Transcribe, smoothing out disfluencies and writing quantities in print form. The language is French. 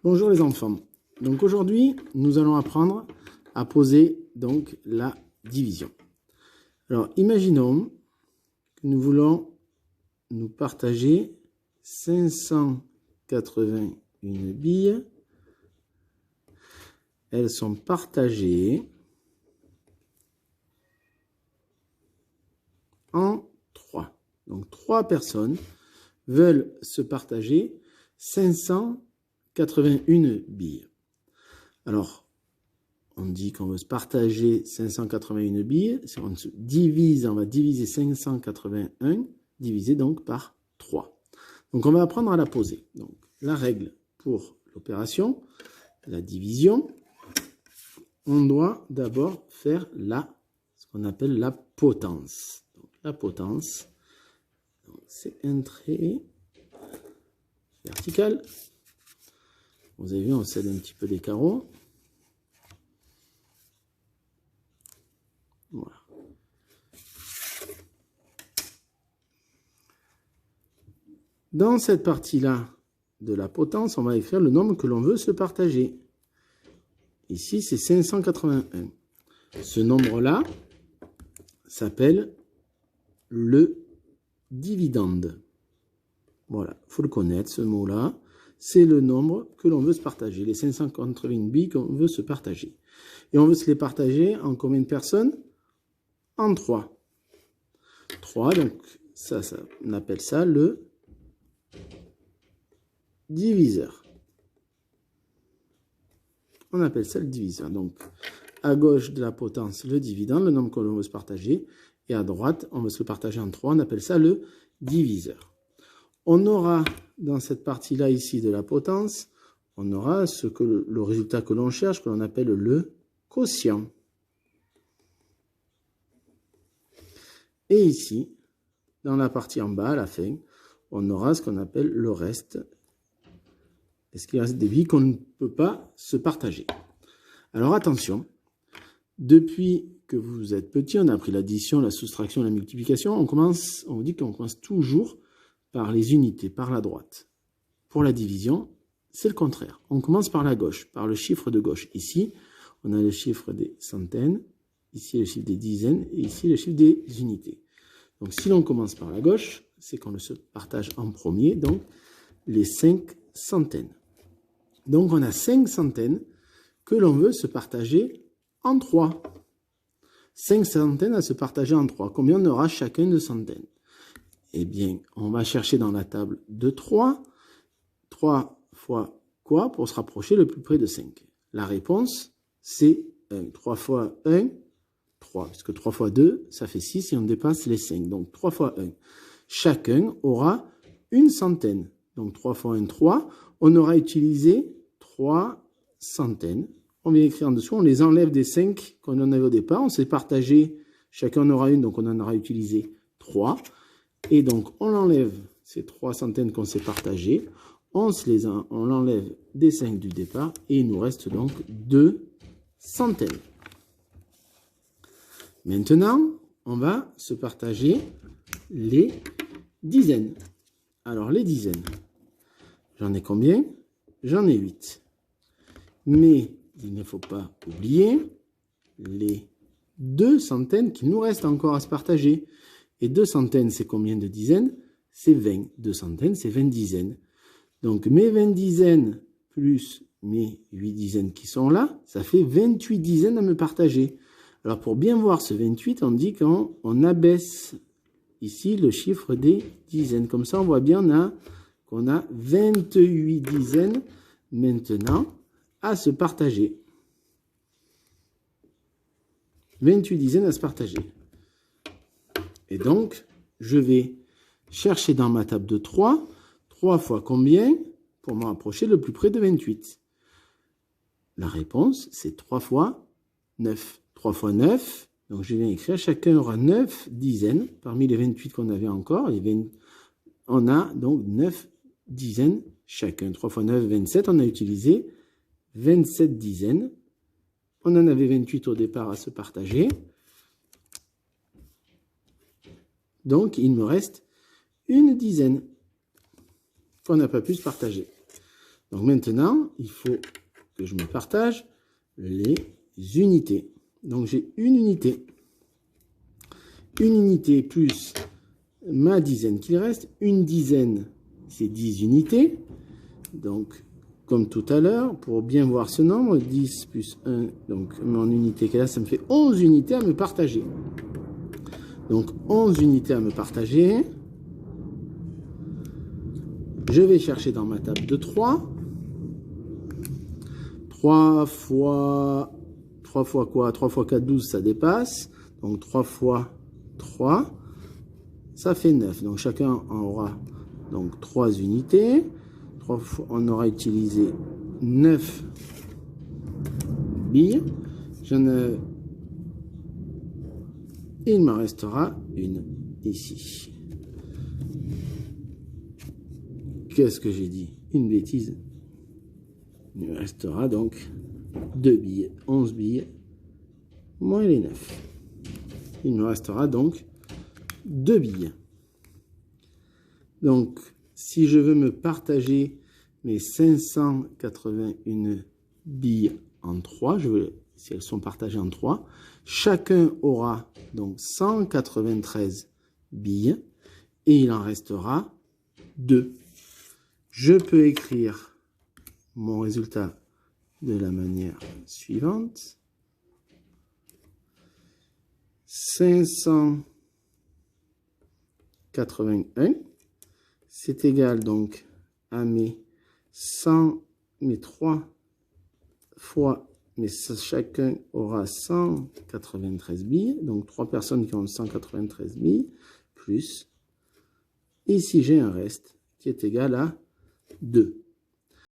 Bonjour les enfants. Donc aujourd'hui, nous allons apprendre à poser donc la division. Alors, imaginons que nous voulons nous partager 581 billes. Elles sont partagées en 3. Donc 3 personnes veulent se partager 581 billes. Alors, on dit qu'on veut se partager 581 billes. Si on se divise, on va diviser 581, divisé donc par 3. Donc, on va apprendre à la poser. Donc, la règle pour l'opération, la division, on doit d'abord faire ce qu'on appelle la potence. Donc, la potence, c'est un trait vertical. Vous avez vu, on cède un petit peu des carreaux. Voilà. Dans cette partie-là de la potence, on va écrire le nombre que l'on veut se partager. Ici, c'est 581. Ce nombre-là s'appelle le dividende. Voilà, il faut le connaître, ce mot-là. C'est le nombre que l'on veut se partager, les 581 billes qu'on veut se partager. Et on veut se les partager en combien de personnes? En 3. 3, donc ça, on appelle ça le diviseur. On appelle ça le diviseur. Donc, à gauche de la potence, le dividende, le nombre que l'on veut se partager. Et à droite, on veut se le partager en 3. On appelle ça le diviseur. On aura, dans cette partie-là ici de la potence, on aura le résultat que l'on cherche, que l'on appelle le quotient. Et ici, dans la partie en bas, à la fin, on aura ce qu'on appelle le reste. Est-ce qu'il reste des billes qu'on ne peut pas se partager? Alors attention, depuis que vous êtes petit, on a appris l'addition, la soustraction, la multiplication. On vous dit qu'on commence toujours par les unités, par la droite. Pour la division, c'est le contraire. On commence par la gauche, par le chiffre de gauche. Ici, on a le chiffre des centaines, ici le chiffre des dizaines, et ici le chiffre des unités. Donc si l'on commence par la gauche, c'est qu'on le se partage en premier, donc les 5 centaines. Donc on a 5 centaines que l'on veut se partager en 3. 5 centaines à se partager en 3. Combien on aura chacun de centaines? Eh bien, on va chercher dans la table de 3. 3 fois quoi pour se rapprocher le plus près de 5? La réponse, c'est 1. 3 fois 1, 3. Puisque 3 fois 2, ça fait 6 et on dépasse les 5. Donc 3 fois 1. Chacun aura une centaine. Donc 3 fois 1, 3. On aura utilisé 3 centaines. On vient écrire en dessous, on les enlève des 5 qu'on en avait au départ. On s'est partagé, chacun en aura une, donc on en aura utilisé 3. Et donc on enlève ces 3 centaines qu'on s'est partagées. On l'enlève des 5 du départ et il nous reste donc 2 centaines. Maintenant, on va se partager les dizaines. Alors les dizaines, j'en ai combien? J'en ai 8. Mais il ne faut pas oublier les 2 centaines qu'il nous reste encore à se partager. Et 2 centaines, c'est combien de dizaines? C'est 20. 2 centaines, c'est 20 dizaines. Donc mes 20 dizaines plus mes 8 dizaines qui sont là, ça fait 28 dizaines à me partager. Alors pour bien voir ce 28, on dit qu'on abaisse ici le chiffre des dizaines. Comme ça, on voit bien qu'on a 28 dizaines maintenant à se partager. 28 dizaines à se partager. Et donc, je vais chercher dans ma table de 3. 3 fois combien pour me rapprocher le plus près de 28? La réponse, c'est 3 fois 9. 3 fois 9, donc je viens écrire, chacun aura 9 dizaines. Parmi les 28 qu'on avait encore, on a donc 9 dizaines chacun. 3 fois 9, 27. On a utilisé 27 dizaines. On en avait 28 au départ à se partager. Donc, il me reste une dizaine qu'on n'a pas pu se partager. Donc maintenant, il faut que je me partage les unités. Donc j'ai une unité. Une unité plus ma dizaine qu'il reste. Une dizaine, c'est 10 unités. Donc, comme tout à l'heure, pour bien voir ce nombre, 10 plus 1, donc mon unité qu'elle a, ça me fait 11 unités à me partager. Donc 11 unités à me partager. Je vais chercher dans ma table de 3. 3 fois quoi? 3 fois 4, 12, ça dépasse. Donc 3 fois 3, ça fait 9. Donc chacun en aura donc 3 unités. 3 fois, on aura utilisé 9 billes. Il me restera une ici. Qu'est-ce que j'ai dit? Une bêtise. Il me restera donc 2 billes, 11 billes, moins les 9. Il me restera donc 2 billes. Donc, si je veux me partager mes 581 billes en 3, si elles sont partagées en 3, chacun aura donc 193 billes et il en restera 2. Je peux écrire mon résultat de la manière suivante. 581, c'est égal donc à mes 3 fois, mais chacun aura 193 billes, donc 3 personnes qui ont 193 billes, plus, ici j'ai un reste qui est égal à 2.